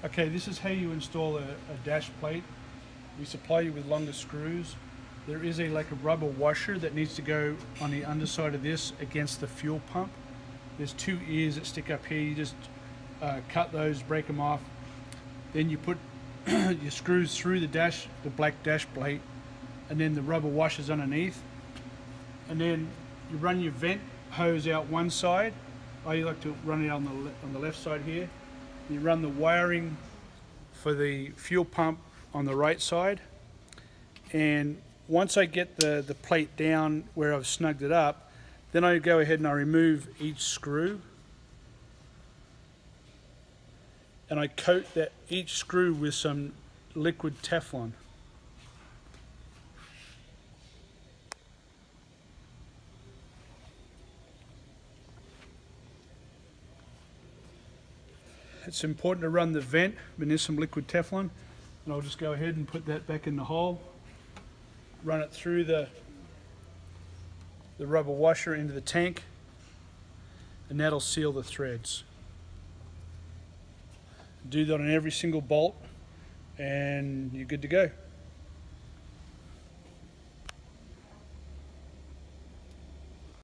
Okay, this is how you install a dash plate. We supply you with longer screws. There is like a rubber washer that needs to go on the underside of this against the fuel pump. There's two ears that stick up here. You just cut those, break them off. Then you put your screws through the black dash plate, and then the rubber washers underneath. And then you run your vent hose out one side. I like to run it on the left side here. You run the wiring for the fuel pump on the right side. And once I get the plate down where I've snugged it up, then I go ahead and I remove each screw. And I coat each screw with some liquid Teflon. It's important to run the vent with some liquid Teflon, and I'll just go ahead and put that back in the hole, run it through the rubber washer into the tank, and that'll seal the threads. Do that on every single bolt and you're good to go.